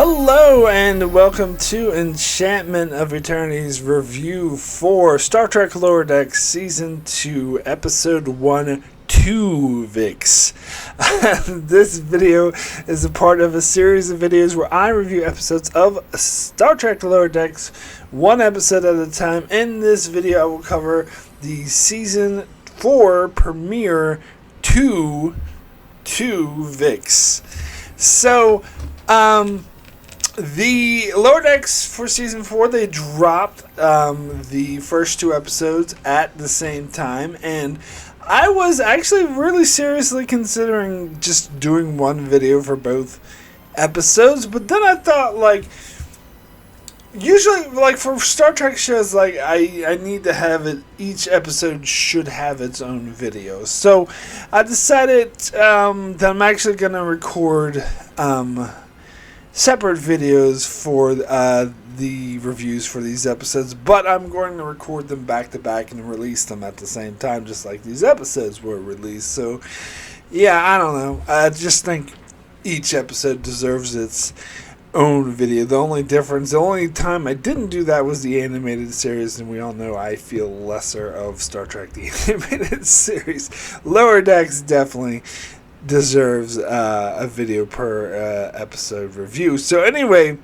Hello and welcome to Enchantment of Eternity's review for Star Trek Lower Decks Season 2, Episode 1, Twovix. This video is a part of a series of videos where I review episodes of Star Trek Lower Decks, one episode at a time. In this video I will cover the Season 4 premiere Twovix. So, the Lower Decks for Season 4, they dropped the first two episodes at the same time, and I was actually really seriously considering just doing one video for both episodes, but then I thought, usually, for Star Trek shows, I need to have it, each episode should have its own video. So I decided that I'm actually going to record separate videos for the reviews for these episodes, but I'm going to record them back to back and release them at the same time, just like these episodes were released. So, yeah, I don't know. I just think each episode deserves its own video. The only time I didn't do that was the animated series, and we all know I feel lesser of Star Trek the animated series. Lower Decks definitely deserves a video per episode review. So anyway,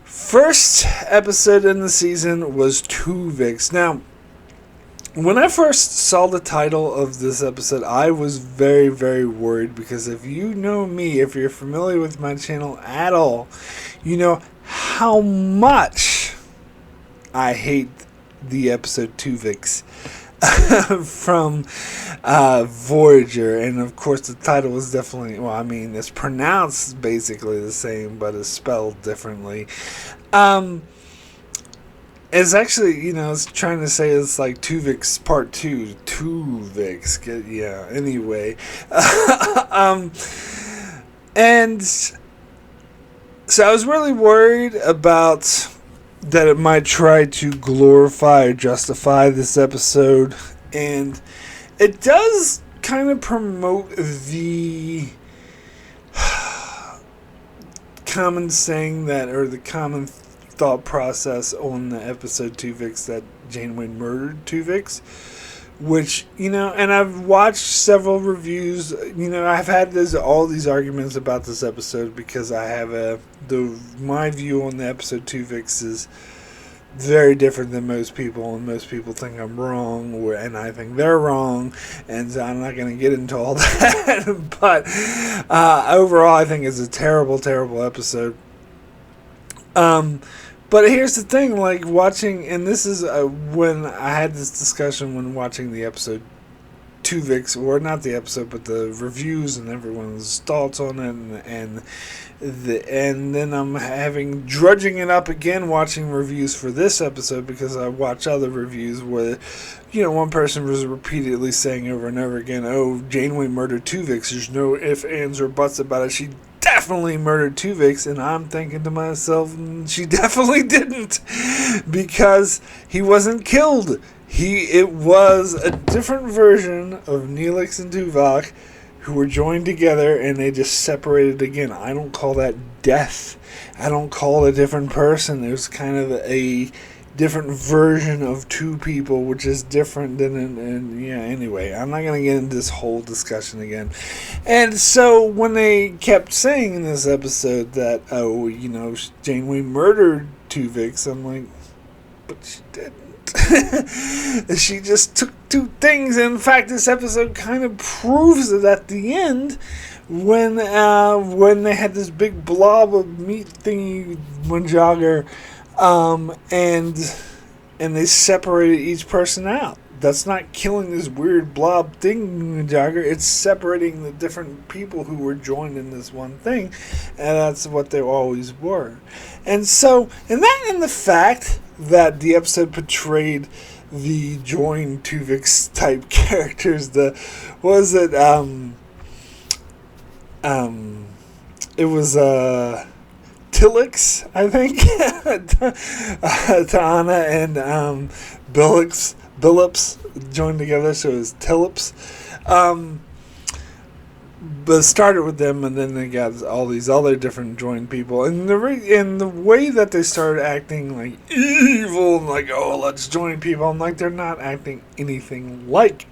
first episode in the season was Twovix. Now, when I first saw the title of this episode, I was very, very worried, because if you know me, if you're familiar with my channel at all, you know how much I hate the episode Twovix from Voyager. And of course the title is definitely, it's pronounced basically the same, but it's spelled differently. It's actually, it's trying to say it's like Twovix Part 2, Twovix, anyway. And so I was really worried about that it might try to glorify or justify this episode, and it does kind of promote the common saying that, or the common thought process on the episode Twovix, that Janeway murdered Twovix, which, and I've watched several reviews. I've had all these arguments about this episode, because I have my view on the episode Twovix is very different than most people, and most people think I'm wrong, and I think they're wrong, and so I'm not going to get into all that. But overall, I think it's a terrible, terrible episode. But here's the thing, watching, and this is when I had this discussion when watching the episode Twovix, or not the episode, but the reviews and everyone's thoughts on it, and then I'm drudging it up again, watching reviews for this episode, because I watch other reviews where, one person was repeatedly saying over and over again, "Oh, Janeway murdered Twovix. There's no ifs, ands, or buts about it. She definitely murdered Twovix." And I'm thinking to myself, she definitely didn't, because he wasn't killed. It was a different version of Neelix and Tuvok who were joined together, and they just separated again. I don't call that death. I don't call it a different person. It was kind of a different version of two people, which is different than, anyway, I'm not going to get into this whole discussion again. And so when they kept saying in this episode that, Janeway murdered Twovix, I'm like, but she didn't. She just took two things. In fact, this episode kind of proves it at the end, when they had this big blob of meat thingy Munjagger, and they separated each person out. That's not killing this weird blob thing, Jagger. It's separating the different people who were joined in this one thing, and that's what they always were. And so, and the fact that the episode portrayed the joined Twovix type characters, it was Tillix, I think, Ta'ana and Billups joined together, so it was Tillips. but started with them, and then they got all these other different joined people, and the way that they started acting like evil, and like, oh, let's join people. I'm like, they're not acting anything like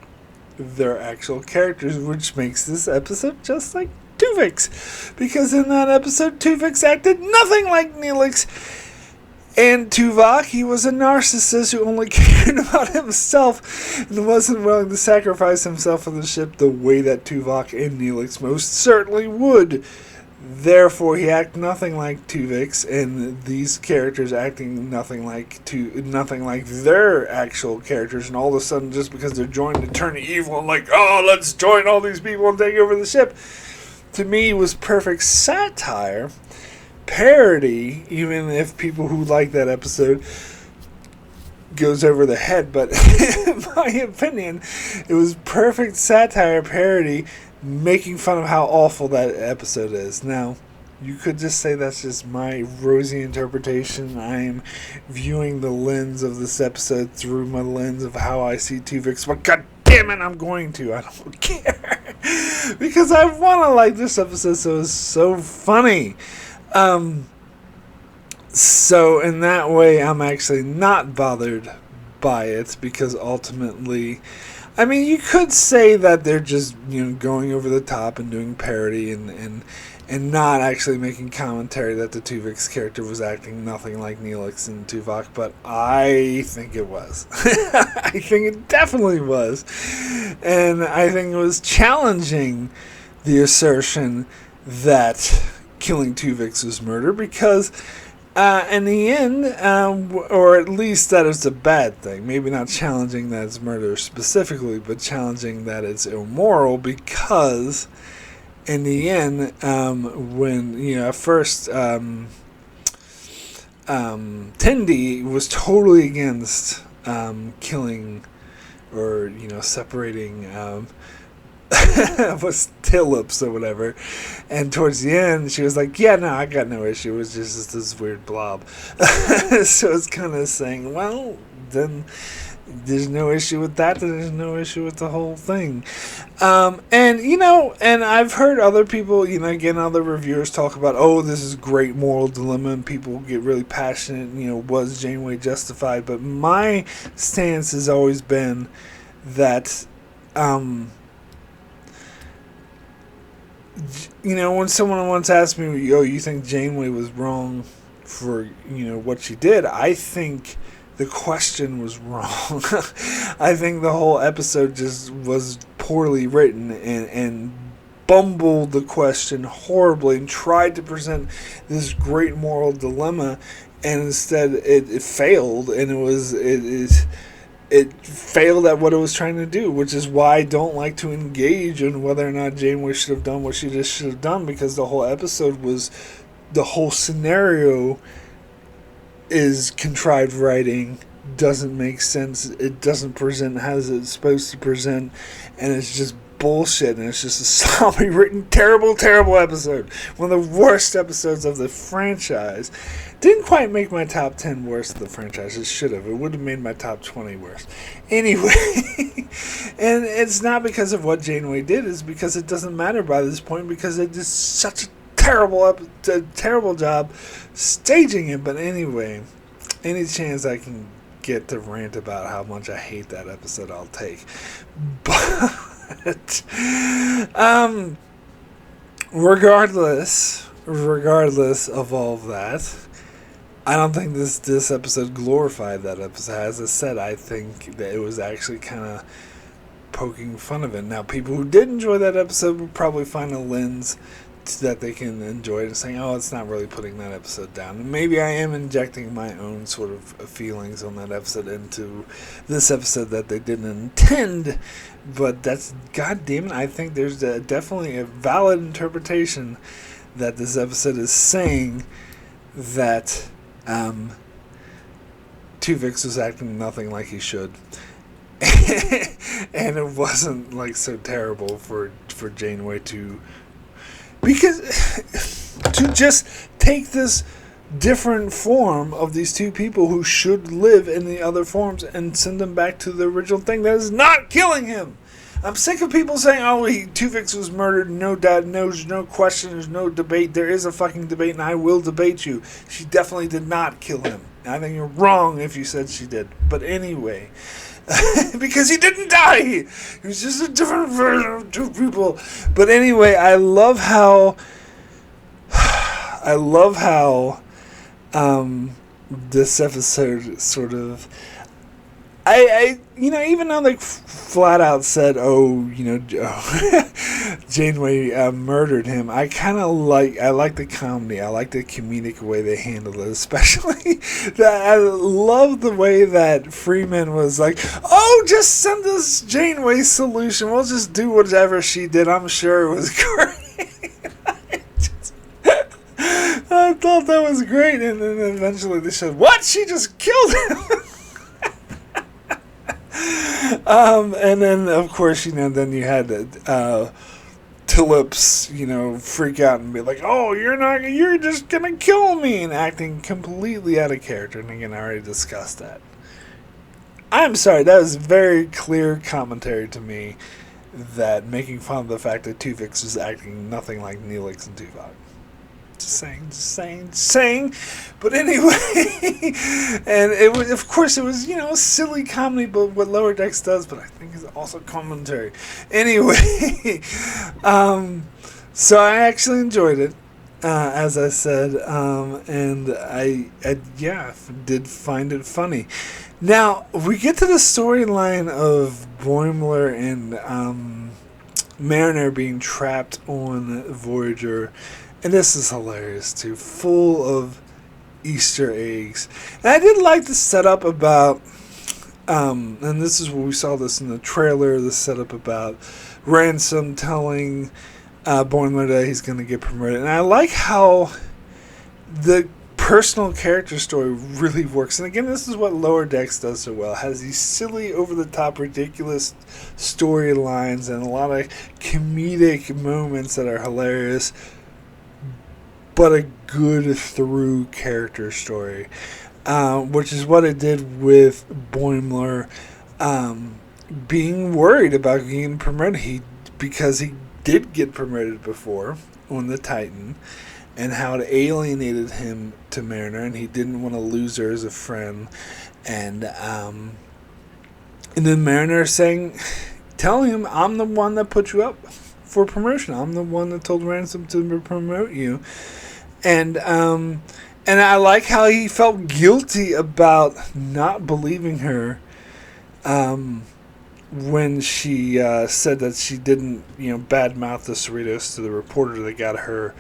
their actual characters, which makes this episode just like Twovix, because in that episode, Twovix acted nothing like Neelix. And Tuvok, he was a narcissist who only cared about himself and wasn't willing to sacrifice himself for the ship the way that Tuvok and Neelix most certainly would. Therefore, he acted nothing like Twovix, and these characters acting nothing like their actual characters. And all of a sudden, just because they're joined to turn evil and like, oh, let's join all these people and take over the ship, to me was perfect satire. Parody, even if people who like that episode goes over the head, but in my opinion, it was perfect satire parody, making fun of how awful that episode is. Now, you could just say that's just my rosy interpretation. I am viewing the lens of this episode through my lens of how I see Twovix, but god damn it, I'm going to. I don't care. Because I want to like this episode, so it's so funny. So in that way, I'm actually not bothered by it, because ultimately, I mean, you could say that they're just, going over the top and doing parody and not actually making commentary that the Twovix character was acting nothing like Neelix and Tuvok, but I think it was. I think it definitely was. And I think it was challenging the assertion that killing Twovix was murder, because in the end, or at least that it's a bad thing. Maybe not challenging that it's murder specifically, but challenging that it's immoral, because in the end, when, at first, Tendi was totally against killing or, separating was Tillips or whatever, and towards the end she was like, yeah, no, I got no issue, it was just this weird blob. So it's kind of saying, well, then there's no issue with that, then there's no issue with the whole thing. And I've heard other people, again, other reviewers talk about, oh, this is great moral dilemma, and people get really passionate, was Janeway justified? But my stance has always been that when someone once asked me, you think Janeway was wrong for, what she did? I think the question was wrong. I think the whole episode just was poorly written and bumbled the question horribly and tried to present this great moral dilemma, and instead it failed, and it failed at what it was trying to do, which is why I don't like to engage in whether or not Janeway should have done what she just should have done, because the whole scenario is contrived writing, doesn't make sense, it doesn't present as it's supposed to present, and it's just bullshit, and it's just a sloppy written, terrible episode. One of the worst episodes of the franchise. Didn't quite make my top 10 worst of the franchise. It should have. It would have made my top 20 worst. Anyway, and it's not because of what Janeway did. It's because it doesn't matter by this point, because it is such a terrible job staging it. But anyway, any chance I can get to rant about how much I hate that episode, I'll take. But regardless of all of that, I don't think this episode glorified that episode. As I said, I think that it was actually kind of poking fun of it. Now, people who did enjoy that episode would probably find a lens that they can enjoy it and saying, oh, it's not really putting that episode down. And maybe I am injecting my own sort of feelings on that episode into this episode that they didn't intend. But that's, god damn it, I think there's definitely a valid interpretation that this episode is saying that Twovix was acting nothing like he should. And it wasn't like so terrible for Janeway to just take this different form of these two people who should live in the other forms and send them back to the original thing that is not killing him. I'm sick of people saying, "Oh, Twovix was murdered." No doubt, no question, there's no debate. There is a fucking debate, and I will debate you. She definitely did not kill him. I think you're wrong if you said she did. But anyway, because he didn't die. He was just a different version of two people. But anyway, I love how this episode sort of, I even though they flat out said, Janeway murdered him, I like the comedy. I like the comedic way they handled it, especially that I love the way that Freeman was like, "Oh, just send us Janeway's solution. We'll just do whatever she did. I'm sure it was great." I thought that was great, and then eventually they said, "What? She just killed him." And then of course, then you had Tullips, freak out and be like, "Oh, you're just gonna kill me," and acting completely out of character. And again, I already discussed that. I'm sorry, that was very clear commentary to me, that making fun of the fact that Twovix was acting nothing like Neelix and Tuvok. Just saying. But anyway, and it was, of course, it was, silly comedy, but what Lower Decks does, but I think it's also commentary. Anyway, so I actually enjoyed it, as I said, and I did find it funny. Now, we get to the storyline of Boimler and Mariner being trapped on Voyager. And this is hilarious, too. Full of Easter eggs. And I did like the setup about, and this is what we saw this in the trailer, the setup about Ransom telling Boimler that he's going to get promoted. And I like how the personal character story really works. And again, this is what Lower Decks does so well. It has these silly, over-the-top, ridiculous storylines and a lot of comedic moments that are hilarious, but a good through character story, which is what it did with Boimler being worried about getting promoted. Because he did get promoted before on the Titan, and how it alienated him to Mariner, and he didn't want to lose her as a friend, and then Mariner telling him, "I'm the one that put you up for promotion. I'm the one that told Ransom to promote you." And I like how he felt guilty about not believing her when she said that she didn't, badmouth the Cerritos to the reporter that got her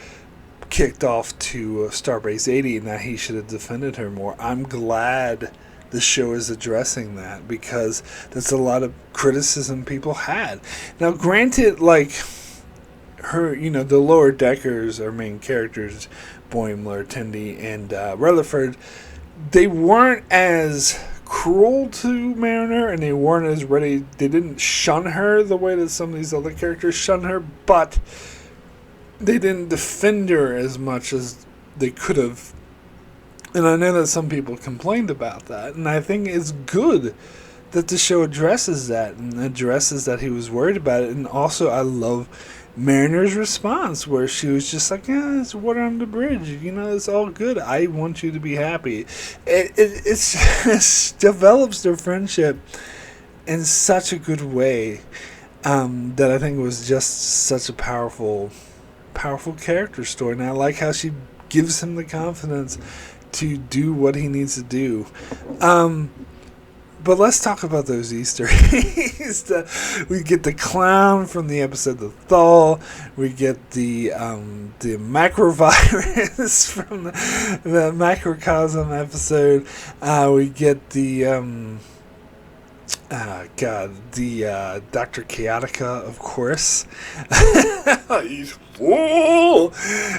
kicked off to Starbase 80, and that he should have defended her more. I'm glad the show is addressing that, because that's a lot of criticism people had. Now, granted, her, the Lower Deckers, our main characters, Boimler, Tendi, and Rutherford, they weren't as cruel to Mariner, and they weren't as ready. They didn't shun her the way that some of these other characters shun her, but they didn't defend her as much as they could have. And I know that some people complained about that, and I think it's good that the show addresses that, and addresses that he was worried about it. And also, I love Mariner's response, where she was just like, "Yeah, it's water on the bridge. It's all good. I want you to be happy." It develops their friendship in such a good way, that I think was just such a powerful character story. And I like how she gives him the confidence to do what he needs to do. But let's talk about those Easter eggs. We get the clown from the episode The Thaw. We get the macrovirus from the Macrocosm episode. We get the Dr. Chaotica, of course. He's fool.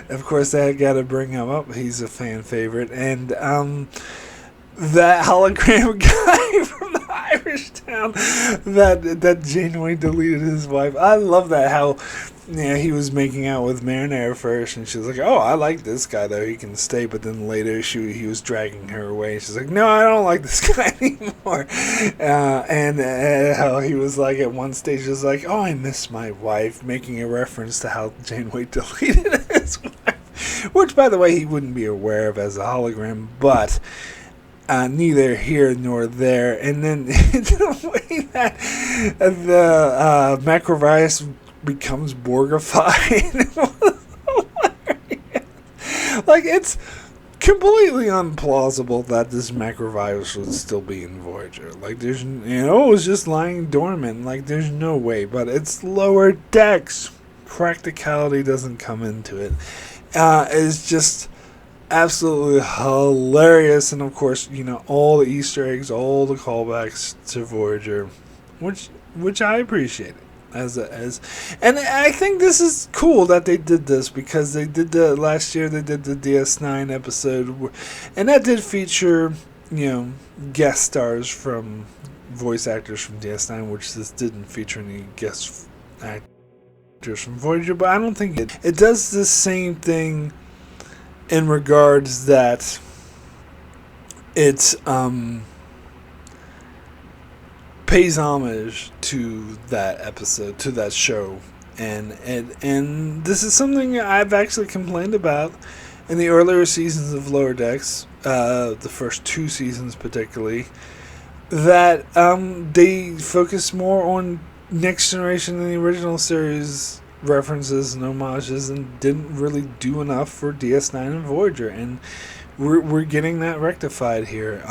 Of course, I got to bring him up. He's a fan favorite, and that hologram guy from the Irish town that Janeway deleted his wife. I love that, how yeah, he was making out with Marinara first, and she was like, "Oh, I like this guy though. He can stay." But then later, he was dragging her away. She's like, "No, I don't like this guy anymore." And how he was like at one stage, was like, "Oh, I miss my wife," making a reference to how Janeway deleted his wife, which, by the way, he wouldn't be aware of as a hologram, but. Neither here nor there. And then the way that the macrovirus becomes Borgified was hilarious. Like, it's completely implausible that this macrovirus would still be in Voyager. Like, there's, it was just lying dormant. Like, there's no way. But it's lower decks. Practicality doesn't come into it. It's just absolutely hilarious, and of course, all the Easter eggs, all the callbacks to Voyager, which I appreciate and I think this is cool that they did this, because they did last year. They did the DS9 episode, and that did feature guest stars from voice actors from DS9, which this didn't feature any guest actors from Voyager. But I don't think it does the same thing. In regards that it's pays homage to that episode, to that show, and this is something I've actually complained about in the earlier seasons of Lower Decks, the first 2 seasons particularly, that they focus more on Next Generation than the original series references and homages, and didn't really do enough for DS9 and Voyager, and we're getting that rectified here.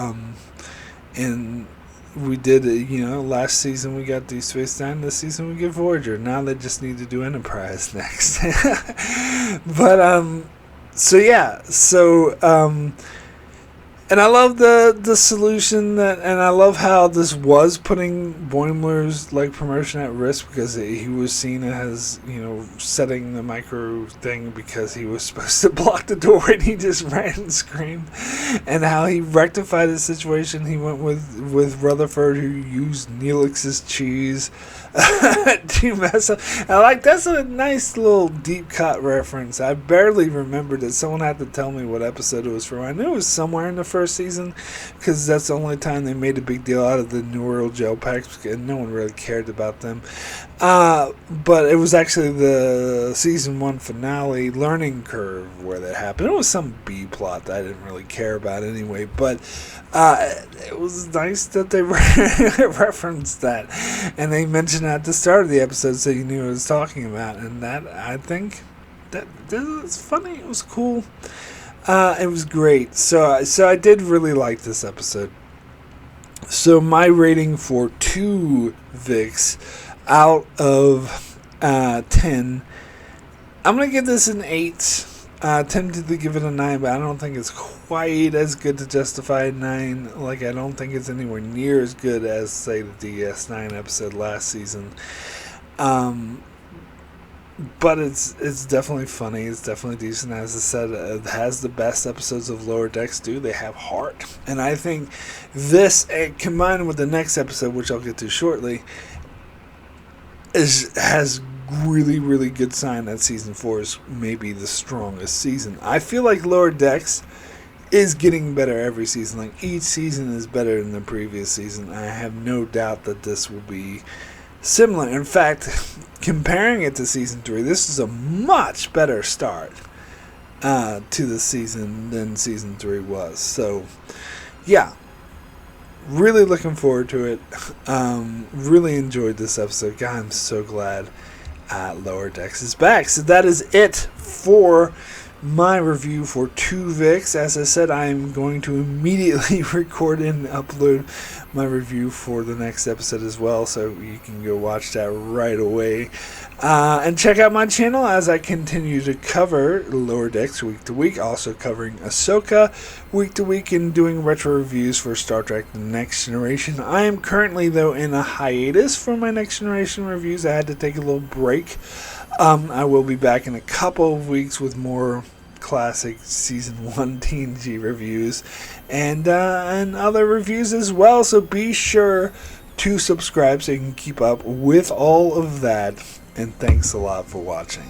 And we did, last season we got Deep Space Nine. This season we get Voyager. Now they just need to do Enterprise next. But and I love the solution and I love how this was putting Boimler's promotion at risk, because he was seen as setting the micro thing because he was supposed to block the door, and he just ran and screamed. And how he rectified the situation, he went with Rutherford, who used Neelix's cheese to mess up. And that's a nice little deep cut reference. I barely remembered it. Someone had to tell me what episode it was from. I knew it was somewhere in the first season, because that's the only time they made a big deal out of the neural gel packs, and no one really cared about them. But it was actually the season 1 finale, Learning Curve, where that happened. It was some B plot that I didn't really care about anyway, but it was nice that they referenced that, and they mentioned it at the start of the episode, so you knew what I was talking about. And that, I think, that was funny. It was cool. It was great. So I did really like this episode. So my rating for Twovix out of 10, I'm going to give this an 8. Tempted to give it a 9, but I don't think it's quite as good to justify a 9. I don't think it's anywhere near as good as, say, the DS9 episode last season. But it's definitely funny. It's definitely decent. As I said, it has the best episodes of Lower Decks do. They have heart. And I think this, combined with the next episode, which I'll get to shortly, has really, really good sign that season 4 is maybe the strongest season. I feel like Lower Decks is getting better every season. Each season is better than the previous season. I have no doubt that this will be similar. In fact, comparing it to season 3, this is a much better start to the season than season 3 was. So, yeah. Really looking forward to it. Really enjoyed this episode. God, I'm so glad Lower Decks is back. So that is it for my review for Twovix. As I said, I am going to immediately record and upload my review for the next episode as well, so you can go watch that right away. And check out my channel as I continue to cover Lower Decks week to week, also covering Ahsoka week to week, and doing retro reviews for Star Trek The Next Generation. I am currently, though, in a hiatus for my Next Generation reviews. I had to take a little break. I will be back in a couple of weeks with more classic season 1 TNG reviews and other reviews as well, so be sure to subscribe so you can keep up with all of that. and thanks a lot for watching.